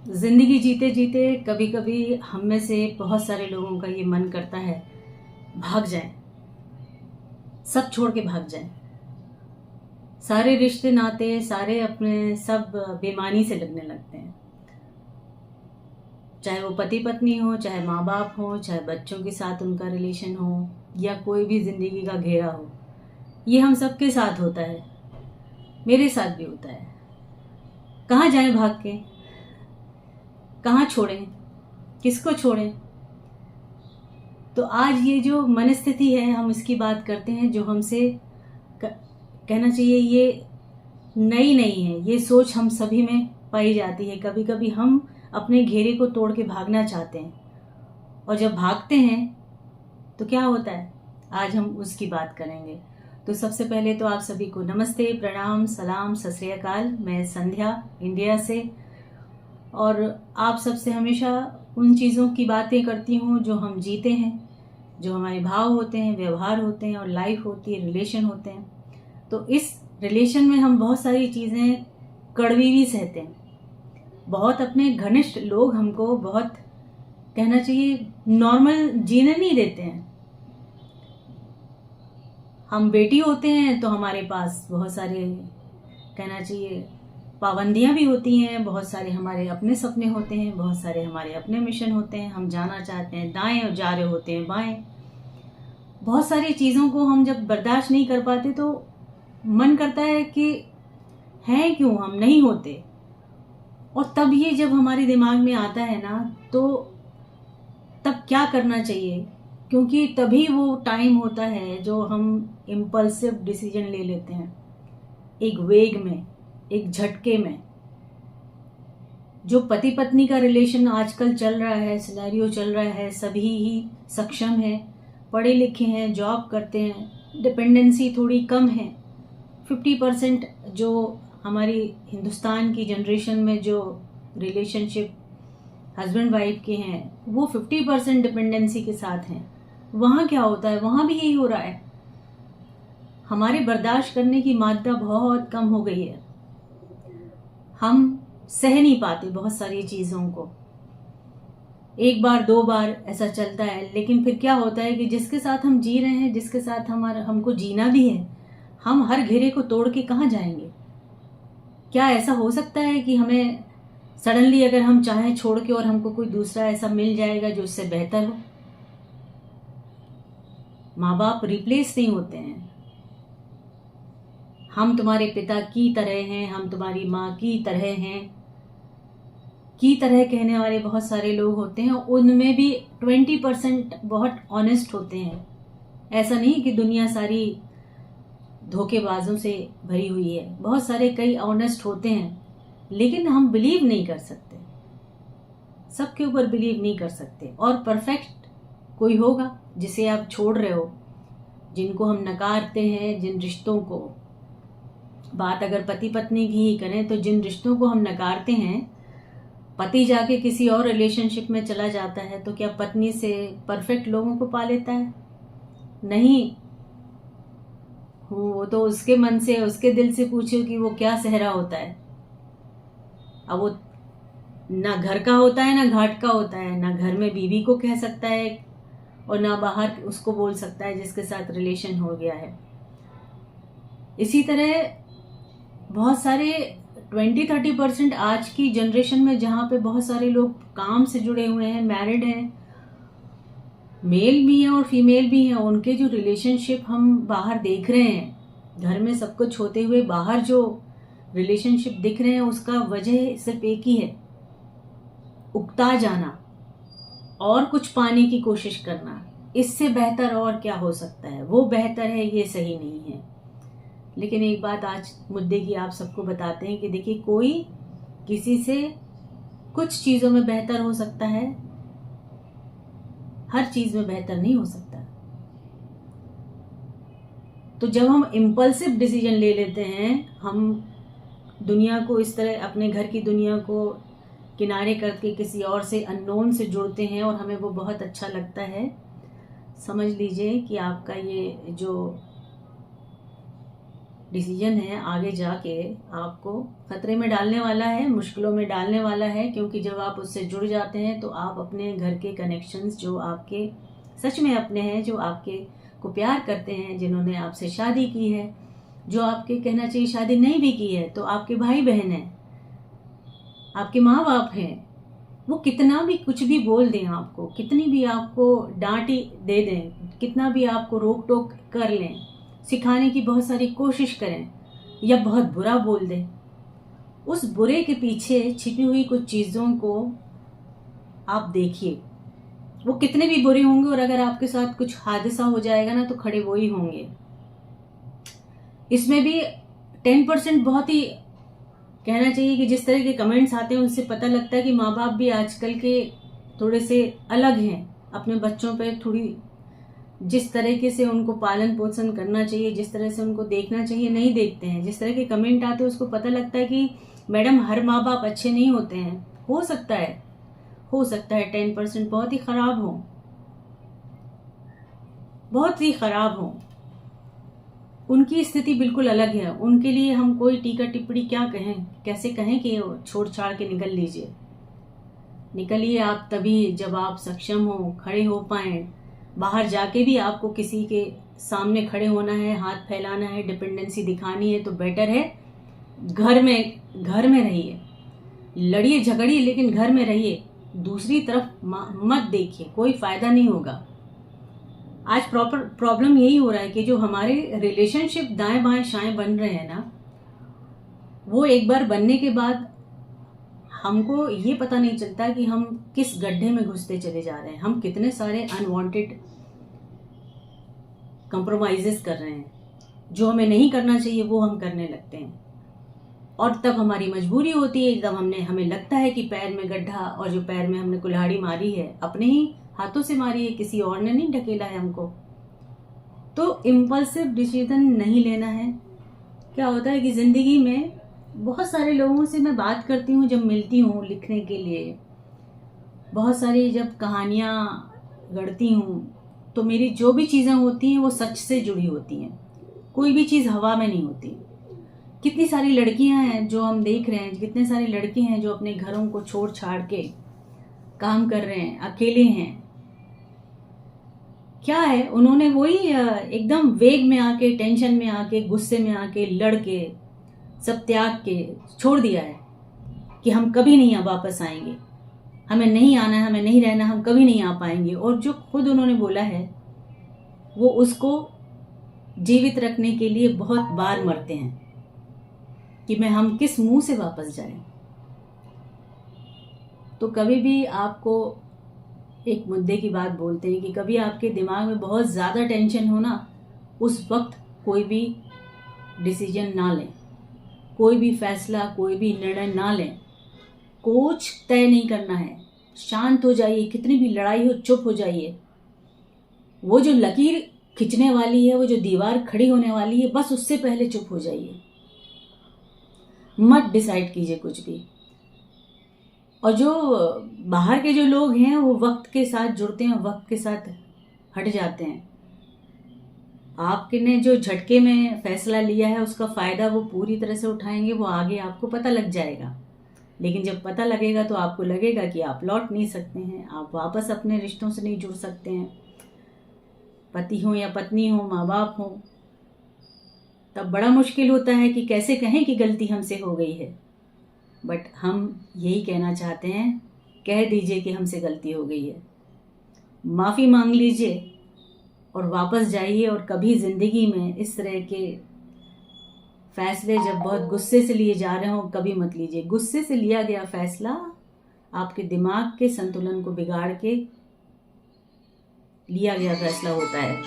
जिंदगी जीते जीते कभी कभी हम में से बहुत सारे लोगों का ये मन करता है भाग जाएं, सब छोड़ के भाग जाएं। सारे रिश्ते नाते सारे अपने सब बेईमानी से लगने लगते हैं। चाहे वो पति पत्नी हो, चाहे माँ बाप हो, चाहे बच्चों के साथ उनका रिलेशन हो, या कोई भी जिंदगी का घेरा हो। ये हम सबके साथ होता है, मेरे साथ भी होता है। कहाँ जाएं भाग के, कहाँ छोड़ें, किसको छोड़ें? तो आज ये जो मनस्थिति है, हम इसकी बात करते हैं, जो हमसे कहना चाहिए ये नई नहीं है। ये सोच हम सभी में पाई जाती है। कभी कभी हम अपने घेरे को तोड़ के भागना चाहते हैं, और जब भागते हैं तो क्या होता है, आज हम उसकी बात करेंगे। तो सबसे पहले तो आप सभी को नमस्ते, प्रणाम, सलाम, सत श्री अकाल। मैं संध्या, इंडिया से, और आप सबसे हमेशा उन चीज़ों की बातें करती हूँ जो हम जीते हैं, जो हमारे भाव होते हैं, व्यवहार होते हैं, और लाइफ होती है, रिलेशन होते हैं। तो इस रिलेशन में हम बहुत सारी चीज़ें कड़वी भी सहते हैं। बहुत अपने घनिष्ठ लोग हमको बहुत, कहना चाहिए, नॉर्मल जीने नहीं देते हैं। हम बेटी होते हैं तो हमारे पास बहुत सारे, कहना चाहिए, पाबंदियां भी होती हैं। बहुत सारे हमारे अपने सपने होते हैं, बहुत सारे हमारे अपने मिशन होते हैं। हम जाना चाहते हैं दाएं और जा रहे होते हैं बाएं। बहुत सारी चीज़ों को हम जब बर्दाश्त नहीं कर पाते तो मन करता है कि हैं क्यों हम नहीं होते। और तब ये जब हमारे दिमाग में आता है ना, तो तब क्या करना चाहिए, क्योंकि तभी वो टाइम होता है जो हम इम्पल्सिव डिसीजन ले लेते हैं, एक वेग में, एक झटके में। जो पति पत्नी का रिलेशन आजकल चल रहा है, सिनेरियो चल रहा है, सभी ही सक्षम हैं, पढ़े लिखे हैं, जॉब करते हैं, डिपेंडेंसी थोड़ी कम है। 50% जो हमारी हिंदुस्तान की जनरेशन में जो रिलेशनशिप हस्बैंड वाइफ के हैं, वो 50% डिपेंडेंसी के साथ हैं। वहाँ क्या होता है, वहाँ भी यही हो रहा है। हमारे बर्दाश्त करने की मात्रा बहुत कम हो गई है। हम सह नहीं पाते बहुत सारी चीज़ों को। एक बार दो बार ऐसा चलता है, लेकिन फिर क्या होता है कि जिसके साथ हम जी रहे हैं, जिसके साथ हमको जीना भी है, हम हर घेरे को तोड़ के कहाँ जाएंगे? क्या ऐसा हो सकता है कि हमें सडनली अगर हम चाहें छोड़ के, और हमको कोई दूसरा ऐसा मिल जाएगा जो उससे बेहतर हो? माँ बाप रिप्लेस नहीं होते हैं। हम तुम्हारे पिता की तरह हैं, हम तुम्हारी माँ की तरह हैं, की तरह कहने वाले बहुत सारे लोग होते हैं। उनमें भी 20% बहुत ऑनेस्ट होते हैं। ऐसा नहीं कि दुनिया सारी धोखेबाजों से भरी हुई है, बहुत सारे कई ऑनेस्ट होते हैं, लेकिन हम बिलीव नहीं कर सकते, सबके ऊपर बिलीव नहीं कर सकते। और परफेक्ट कोई होगा जिसे आप छोड़ रहे हो, जिनको हम नकारते हैं, जिन रिश्तों को, बात अगर पति पत्नी की ही करें तो जिन रिश्तों को हम नकारते हैं, पति जाके किसी और रिलेशनशिप में चला जाता है, तो क्या पत्नी से परफेक्ट लोगों को पा लेता है? नहीं। वो तो उसके मन से, उसके दिल से पूछो कि वो क्या सह रहा होता है। अब वो ना घर का होता है, ना घाट का होता है, ना घर में बीवी को कह सकता है, और ना बाहर उसको बोल सकता है जिसके साथ रिलेशन हो गया है। इसी तरह बहुत सारे 20-30% आज की जनरेशन में, जहाँ पे बहुत सारे लोग काम से जुड़े हुए हैं, मैरिड हैं, मेल भी हैं और फीमेल भी हैं, उनके जो रिलेशनशिप हम बाहर देख रहे हैं, घर में सब कुछ होते हुए बाहर जो रिलेशनशिप दिख रहे हैं, उसका वजह सिर्फ एक ही है, उकता जाना और कुछ पाने की कोशिश करना। इससे बेहतर और क्या हो सकता है? वो बेहतर है, ये सही नहीं है। लेकिन एक बात आज मुद्दे की आप सबको बताते हैं कि देखिए, कोई किसी से कुछ चीज़ों में बेहतर हो सकता है, हर चीज़ में बेहतर नहीं हो सकता। तो जब हम इम्पल्सिव डिसीजन ले लेते हैं, हम दुनिया को इस तरह, अपने घर की दुनिया को किनारे करके किसी और से, अननोन से जुड़ते हैं, और हमें वो बहुत अच्छा लगता है, समझ लीजिए कि आपका ये जो डिसीजन है आगे जाके आपको खतरे में डालने वाला है, मुश्किलों में डालने वाला है, क्योंकि जब आप उससे जुड़ जाते हैं तो आप अपने घर के कनेक्शंस जो आपके सच में अपने हैं, जो आपके को प्यार करते हैं, जिन्होंने आपसे शादी की है, जो आपके कहना चाहिए शादी नहीं भी की है तो आपके भाई बहन हैं, आपके माँ बाप हैं, वो कितना भी कुछ भी बोल दें आपको, कितनी भी आपको डांटी दे दें, कितना भी आपको रोक टोक कर लें, सिखाने की बहुत सारी कोशिश करें या बहुत बुरा बोल दें, उस बुरे के पीछे छिपी हुई कुछ चीज़ों को आप देखिए। वो कितने भी बुरे होंगे और अगर आपके साथ कुछ हादसा हो जाएगा ना तो खड़े वो ही होंगे। इसमें भी 10% बहुत ही कहना चाहिए कि जिस तरह के कमेंट्स आते हैं उससे पता लगता है कि माँ बाप भी आजकल के थोड़े से अलग हैं, अपने बच्चों पे थोड़ी जिस तरीके से उनको पालन पोषण करना चाहिए, जिस तरह से उनको देखना चाहिए, नहीं देखते हैं। जिस तरह के कमेंट आते हैं उसको पता लगता है कि मैडम हर माँ बाप अच्छे नहीं होते हैं। हो सकता है 10% बहुत ही खराब हो, बहुत ही खराब हो, उनकी स्थिति बिल्कुल अलग है। उनके लिए हम कोई टीका टिप्पणी क्या कहें, कैसे कहें कि छोड़ छाड़ के निकल लीजिए। निकलिए आप तभी जब आप सक्षम हो, खड़े हो पाए। बाहर जाके भी आपको किसी के सामने खड़े होना है, हाथ फैलाना है, डिपेंडेंसी दिखानी है तो बेटर है घर में रहिए, लड़िए झगड़िए लेकिन घर में रहिए, दूसरी तरफ मत देखिए, कोई फायदा नहीं होगा। आज प्रॉब्लम यही हो रहा है कि जो हमारे रिलेशनशिप दाएं बाएं शाएं बन रहे हैं ना, वो एक बार बनने के बाद हमको ये पता नहीं चलता कि हम किस गड्ढे में घुसते चले जा रहे हैं। हम कितने सारे अनवांटेड कंप्रोमाइजेस कर रहे हैं, जो हमें नहीं करना चाहिए वो हम करने लगते हैं। और तब हमारी मजबूरी होती है, तब हमें लगता है कि पैर में गड्ढा, और जो पैर में हमने कुल्हाड़ी मारी है अपने ही हाथों से मारी है, किसी और ने नहीं ढकेला है हमको। तो इम्पल्सिव डिसीजन नहीं लेना है। क्या होता है कि जिंदगी में बहुत सारे लोगों से मैं बात करती हूँ, जब मिलती हूँ लिखने के लिए, बहुत सारी जब कहानियाँ गढ़ती हूँ तो मेरी जो भी चीज़ें होती हैं वो सच से जुड़ी होती हैं, कोई भी चीज़ हवा में नहीं होती। कितनी सारी लड़कियां हैं जो हम देख रहे हैं, कितने सारे लड़के हैं जो अपने घरों को छोड़ छाड़ के काम कर रहे हैं, अकेले हैं। क्या है, उन्होंने वही एकदम वेग में आके, टेंशन में आके, गुस्से में आके, लड़ के, सब त्याग के छोड़ दिया है कि हम कभी नहीं वापस आएंगे, हमें नहीं आना है, हमें नहीं रहना, हम कभी नहीं आ पाएंगे। और जो खुद उन्होंने बोला है वो उसको जीवित रखने के लिए बहुत बार मरते हैं कि हम किस मुंह से वापस जाएं। तो कभी भी आपको एक मुद्दे की बात बोलते हैं कि कभी आपके दिमाग में बहुत ज़्यादा टेंशन हो ना, उस वक्त कोई भी डिसीजन ना लें, कोई भी फैसला, कोई भी निर्णय ना लें। कुछ तय नहीं करना है, शांत हो जाइए, कितनी भी लड़ाई हो चुप हो जाइए। वो जो लकीर खिंचने वाली है, वो जो दीवार खड़ी होने वाली है, बस उससे पहले चुप हो जाइए, मत डिसाइड कीजिए कुछ भी। और जो बाहर के जो लोग हैं वो वक्त के साथ जुड़ते हैं, वक्त के साथ हट जाते हैं। आपने जो झटके में फैसला लिया है उसका फायदा वो पूरी तरह से उठाएंगे, वो आगे आपको पता लग जाएगा। लेकिन जब पता लगेगा तो आपको लगेगा कि आप लौट नहीं सकते हैं, आप वापस अपने रिश्तों से नहीं जुड़ सकते हैं, पति हो या पत्नी हो, माँ बाप हो। तब बड़ा मुश्किल होता है कि कैसे कहें कि गलती हमसे हो गई है। बट हम यही कहना चाहते हैं, कह दीजिए कि हमसे गलती हो गई है, माफ़ी मांग लीजिए और वापस जाइए। और कभी ज़िंदगी में इस तरह के फैसले जब बहुत गुस्से से लिए जा रहे हो कभी मत लीजिए। गुस्से से लिया गया फैसला आपके दिमाग के संतुलन को बिगाड़ के लिया गया फैसला होता है,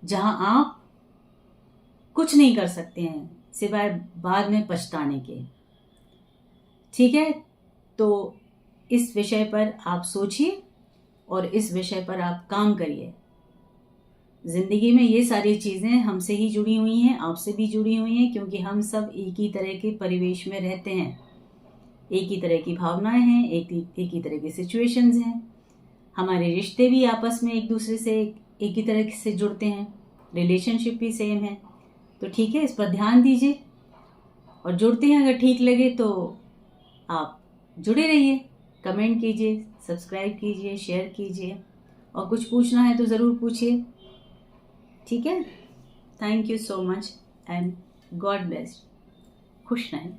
जहां आप कुछ नहीं कर सकते हैं सिवाय बाद में पछताने के। ठीक है, तो इस विषय पर आप सोचिए और इस विषय पर आप काम करिए। जिंदगी में ये सारी चीज़ें हमसे ही जुड़ी हुई हैं, आपसे भी जुड़ी हुई हैं, क्योंकि हम सब एक ही तरह के परिवेश में रहते हैं, एक ही तरह की भावनाएं हैं, एक ही तरह की सिचुएशंस हैं। हमारे रिश्ते भी आपस में एक दूसरे से एक ही तरह से जुड़ते हैं, रिलेशनशिप भी सेम है। तो ठीक है, इस पर ध्यान दीजिए और जुड़ते हैं। अगर ठीक लगे तो आप जुड़े रहिए, कमेंट कीजिए, सब्सक्राइब कीजिए, शेयर कीजिए, और कुछ पूछना है तो ज़रूर पूछिए। ठीक है, thank you so much and God bless. खुश रहें।